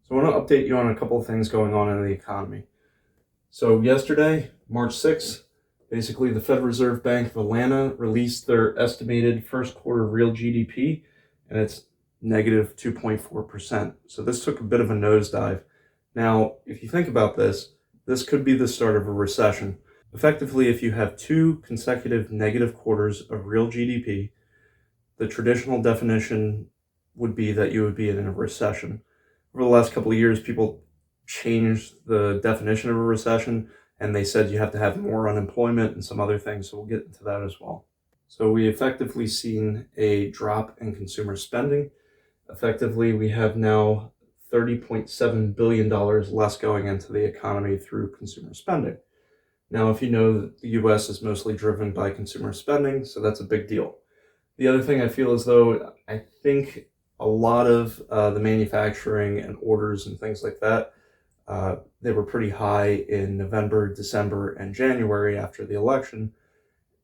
So I want to update you on a couple of things going on in the economy. So yesterday, March 6th, basically the Federal Reserve Bank of Atlanta released their estimated first quarter real GDP, and it's negative 2.4%. So this took a bit of a nosedive. Now, if you think about this, this could be the start of a recession. Effectively, if you have two consecutive negative quarters of real GDP, the traditional definition would be that you would be in a recession. Over the last couple of years, people changed the definition of a recession, and they said you have to have more unemployment and some other things, so we'll get into that as well. So we effectively seen a drop in consumer spending. Effectively, we have now $30.7 billion less going into the economy through consumer spending. Now, if you know that the US is mostly driven by consumer spending, so that's a big deal. The other thing I feel as though I think a lot of the manufacturing and orders and things like that, they were pretty high in November, December, and January after the election,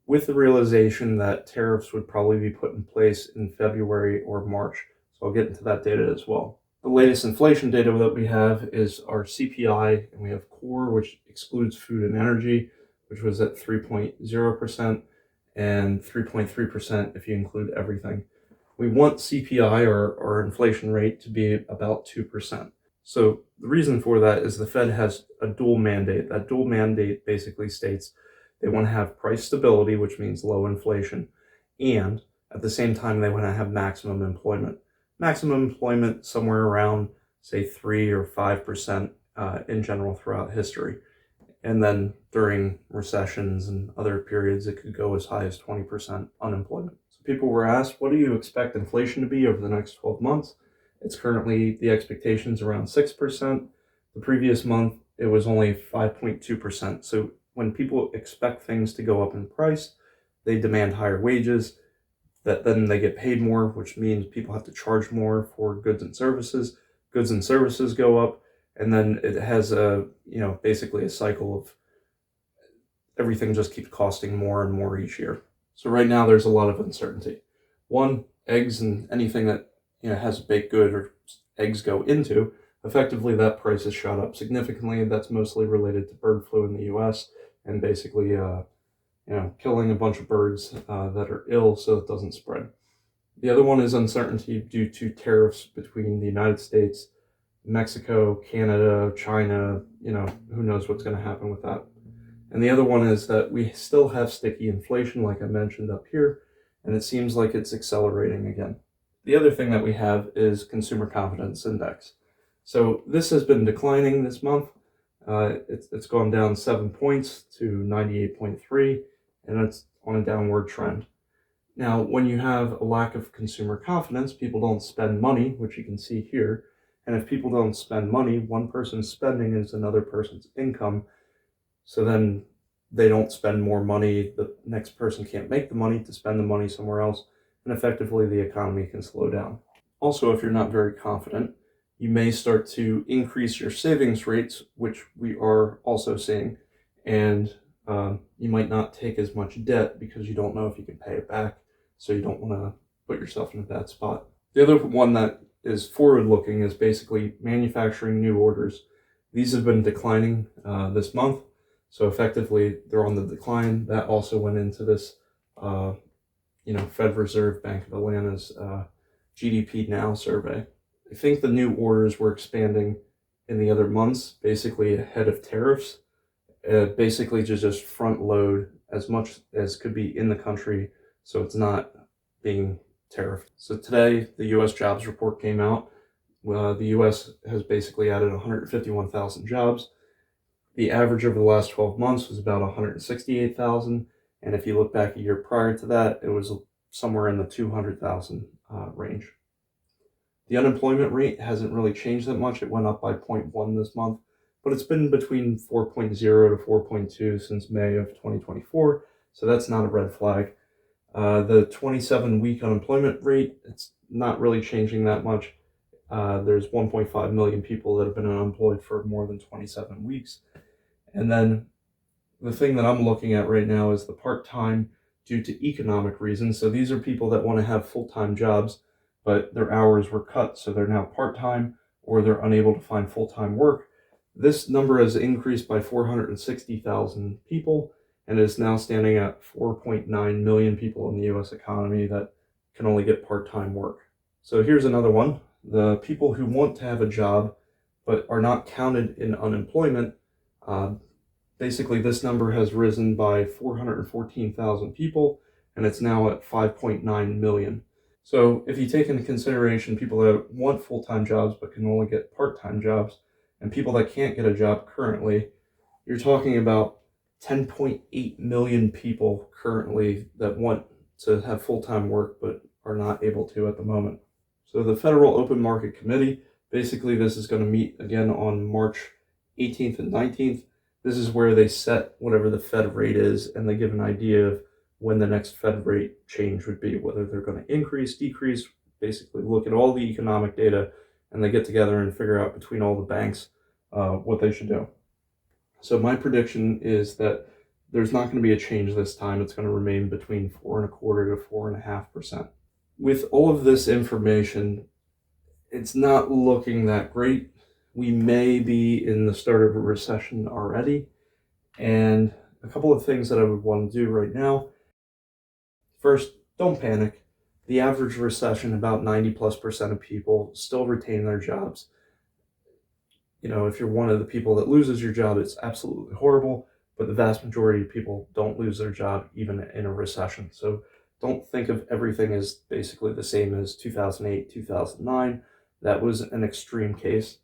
with the realization that tariffs would probably be put in place in February or March. So I'll get into that data as well. The latest inflation data that we have is our CPI, and we have core, which excludes food and energy, which was at 3.0%, and 3.3% if you include everything. We want CPI, or our inflation rate, to be about 2%. So the reason for that is the Fed has a dual mandate. That dual mandate basically states they want to have price stability, which means low inflation, and at the same time they want to have maximum employment. Maximum employment somewhere around, say, 3 or 5% in general throughout history. And then during recessions and other periods, it could go as high as 20% unemployment. So people were asked, what do you expect inflation to be over the next 12 months? It's currently, the expectations around 6%. The previous month, it was only 5.2%. So when people expect things to go up in price, they demand higher wages, that then they get paid more, which means people have to charge more for goods and services. Goods and services go up, and then it has basically a cycle of everything just keeps costing more and more each year. So right now there's a lot of uncertainty. One, eggs and anything that has a baked good or eggs go into, effectively that price has shot up significantly. That's mostly related to bird flu in the US and basically killing a bunch of birds that are ill so it doesn't spread. The other one is uncertainty due to tariffs between the United States, Mexico, Canada, China. Who knows what's going to happen with that. And the other one is that we still have sticky inflation, like I mentioned up here, and it seems like it's accelerating again. The other thing that we have is consumer confidence index. So this has been declining this month. It's gone down 7 points to 98.3, and it's on a downward trend. Now, when you have a lack of consumer confidence, people don't spend money, which you can see here. And if people don't spend money, one person's spending is another person's income. So then they don't spend more money. The next person can't make the money to spend the money somewhere else. And effectively, the economy can slow down. Also, if you're not very confident, you may start to increase your savings rates, which we are also seeing. And you might not take as much debt because you don't know if you can pay it back. So you don't want to put yourself in a bad spot. The other one that is forward-looking is basically manufacturing new orders. These have been declining this month. So effectively, they're on the decline. That also went into this, Fed Reserve Bank of Atlanta's GDP Now survey. I think the new orders were expanding in the other months, basically ahead of tariffs, basically to just front load as much as could be in the country so it's not being tariffed. So today, the U.S. jobs report came out. The U.S. has basically added 151,000 jobs. The average over the last 12 months was about 168,000. And if you look back a year prior to that, it was somewhere in the 200,000 range. The unemployment rate hasn't really changed that much. It went up by 0.1 this month, but it's been between 4.0 to 4.2 since May of 2024. So that's not a red flag. The 27-week unemployment rate, it's not really changing that much. There's 1.5 million people that have been unemployed for more than 27 weeks. And then the thing that I'm looking at right now is the part-time due to economic reasons. So these are people that want to have full-time jobs, but their hours were cut, so they're now part-time, or they're unable to find full-time work. This number has increased by 460,000 people and is now standing at 4.9 million people in the US economy that can only get part-time work. So here's another one. The people who want to have a job but are not counted in unemployment, basically this number has risen by 414,000 people and it's now at 5.9 million. So if you take into consideration people that want full-time jobs but can only get part-time jobs, and people that can't get a job currently, you're talking about 10.8 million people currently that want to have full-time work but are not able to at the moment. So the Federal Open Market Committee, basically this is going to meet again on March 18th and 19th. This is where they set whatever the Fed rate is, and they give an idea of when the next Fed rate change would be, whether they're going to increase, decrease, basically look at all the economic data, and they get together and figure out between all the banks what they should do. So my prediction is that there's not going to be a change this time. It's going to remain between 4.25% to 4.5%. With all of this information, it's not looking that great. We may be in the start of a recession already. And a couple of things that I would want to do right now. First, don't panic. The average recession, about 90+% of people still retain their jobs. You know, if you're one of the people that loses your job, it's absolutely horrible, but the vast majority of people don't lose their job even in a recession. So don't think of everything as basically the same as 2008, 2009. That was an extreme case.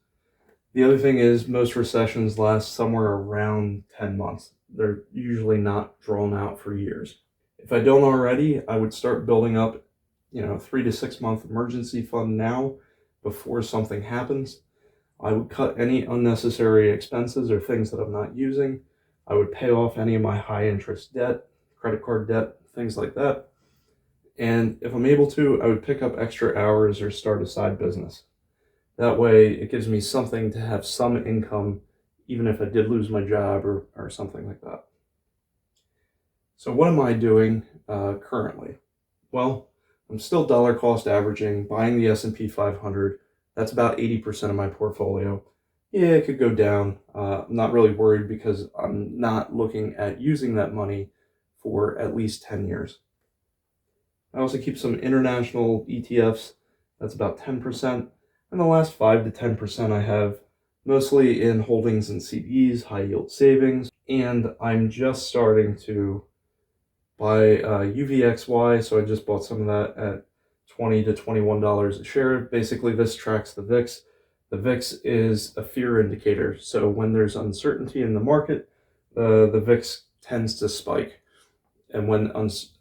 The other thing is most recessions last somewhere around 10 months. They're usually not drawn out for years. If I don't already, I would start building up, 3 to 6 month emergency fund now before something happens. I would cut any unnecessary expenses or things that I'm not using. I would pay off any of my high interest debt, credit card debt, things like that. And if I'm able to, I would pick up extra hours or start a side business. That way it gives me something to have some income, even if I did lose my job or something like that. So what am I doing currently? Well, I'm still dollar cost averaging, buying the S&P 500. That's about 80% of my portfolio. Yeah, it could go down. I'm not really worried because I'm not looking at using that money for at least 10 years. I also keep some international ETFs. That's about 10%. And the last 5 to 10% I have mostly in holdings and CDs, high yield savings. And I'm just starting to buy uvxy. So I just bought some of that at $20 to $21 a share. Basically, this tracks the VIX. The VIX is a fear indicator. So when there's uncertainty in the market, the VIX tends to spike. And when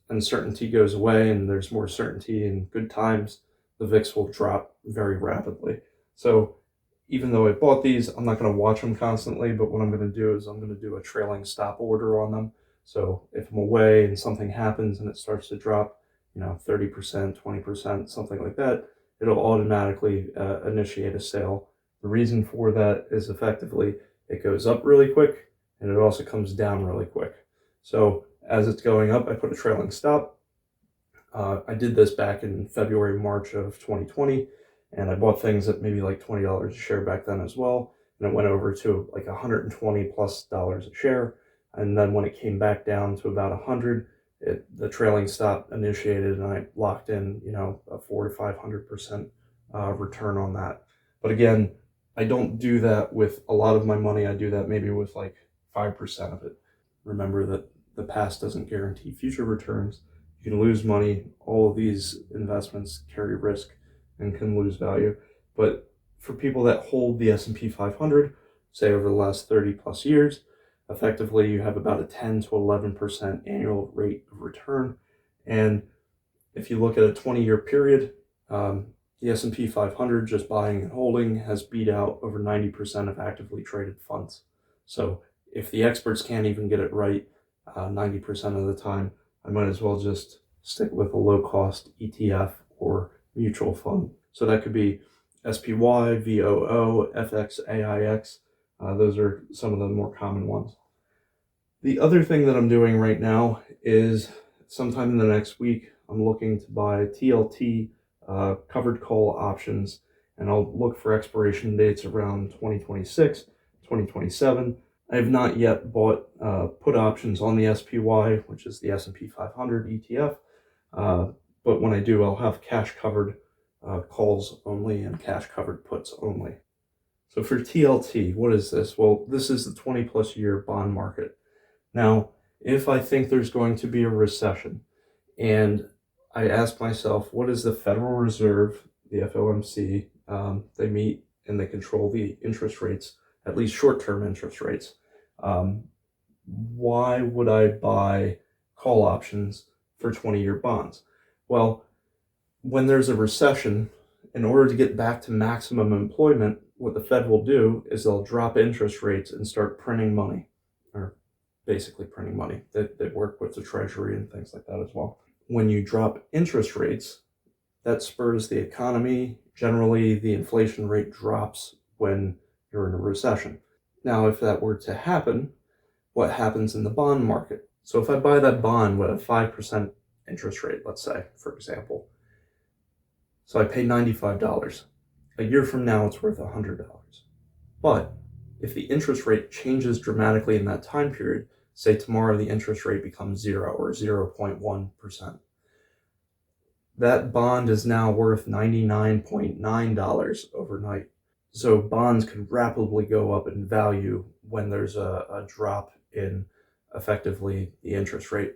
uncertainty goes away and there's more certainty and good times, the VIX will drop very rapidly. So even though I bought these, I'm not going to watch them constantly, but what I'm going to do is I'm going to do a trailing stop order on them. So if I'm away and something happens and it starts to drop, 30%, 20%, something like that, it'll automatically initiate a sale. The reason for that is effectively it goes up really quick and it also comes down really quick. So as it's going up, I put a trailing stop. I did this back in February, March of 2020, and I bought things at maybe like $20 a share back then as well. And it went over to like $120+ a share. And then when it came back down to about 100, the trailing stop initiated and I locked in, a 400 to 500% return on that. But again, I don't do that with a lot of my money. I do that maybe with like 5% of it. Remember that the past doesn't guarantee future returns. You can lose money. All of these investments carry risk and can lose value. But for people that hold the S&P 500, say over the last 30+ years, effectively you have about a 10 to 11% annual rate of return. And if you look at a 20-year period, the S&P 500, just buying and holding, has beat out over 90% of actively traded funds. So if the experts can't even get it right 90% of the time, I might as well just stick with a low-cost ETF or mutual fund. So that could be SPY, VOO, FXAIX. Those are some of the more common ones. The other thing that I'm doing right now is sometime in the next week, I'm looking to buy TLT covered call options. and I'll look for expiration dates around 2026, 2027. I have not yet bought put options on the SPY, which is the S&P 500 ETF, but when I do, I'll have cash covered calls only and cash covered puts only. So for TLT, what is this? Well, this is the 20 plus year bond market. Now, if I think there's going to be a recession, and I ask myself, what is the Federal Reserve, the FOMC, they meet and they control the interest rates, at least short-term interest rates. Why would I buy call options for 20-year bonds? Well, when there's a recession, in order to get back to maximum employment, what the Fed will do is they'll drop interest rates and start printing money, or basically printing money. They work with the Treasury and things like that as well. When you drop interest rates, that spurs the economy. Generally, the inflation rate drops when you're in a recession. Now, if that were to happen, what happens in the bond market? So if I buy that bond with a 5% interest rate, let's say, for example, so I pay $95. A year from now, it's worth $100. But if the interest rate changes dramatically in that time period, say tomorrow the interest rate becomes 0 or 0.1%, that bond is now worth $99.9 overnight. So bonds can rapidly go up in value when there's a drop in effectively the interest rate.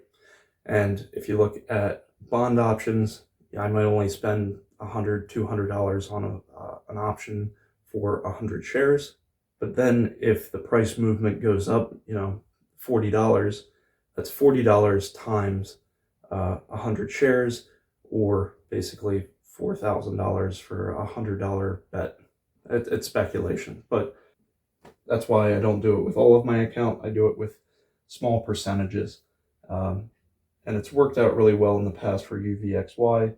And if you look at bond options, I might only spend $100, $200 on an option for 100 shares. But then if the price movement goes up, $40, that's $40 times 100 shares, or basically $4,000 for a $100 bet. It's speculation, but that's why I don't do it with all of my account. I do it with small percentages. And it's worked out really well in the past for uvxy,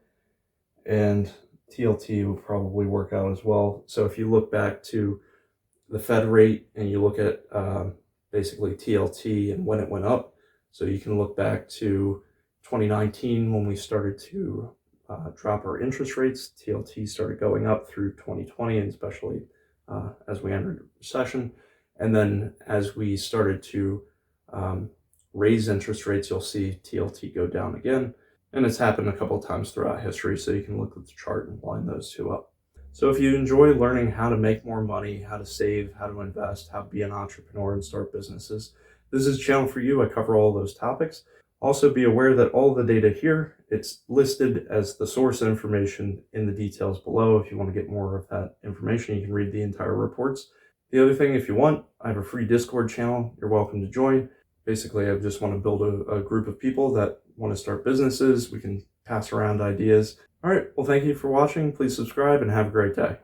and TLT will probably work out as well. So if you look back to the Fed rate and you look at basically TLT and when it went up, so you can look back to 2019 when we started to drop our interest rates. TLT started going up through 2020, and especially as we entered recession. And then as we started to raise interest rates, you'll see TLT go down again. And it's happened a couple of times throughout history, so you can look at the chart and line those two up. So if you enjoy learning how to make more money, how to save, how to invest, how to be an entrepreneur and start businesses, this is a channel for you. I cover all those topics. Also be aware that all the data here, it's listed as the source information in the details below. If you want to get more of that information, you can read the entire reports. The other thing, if you want, I have a free Discord channel. You're welcome to join. Basically, I just want to build a group of people that want to start businesses. We can pass around ideas. All right. Well, thank you for watching. Please subscribe and have a great day.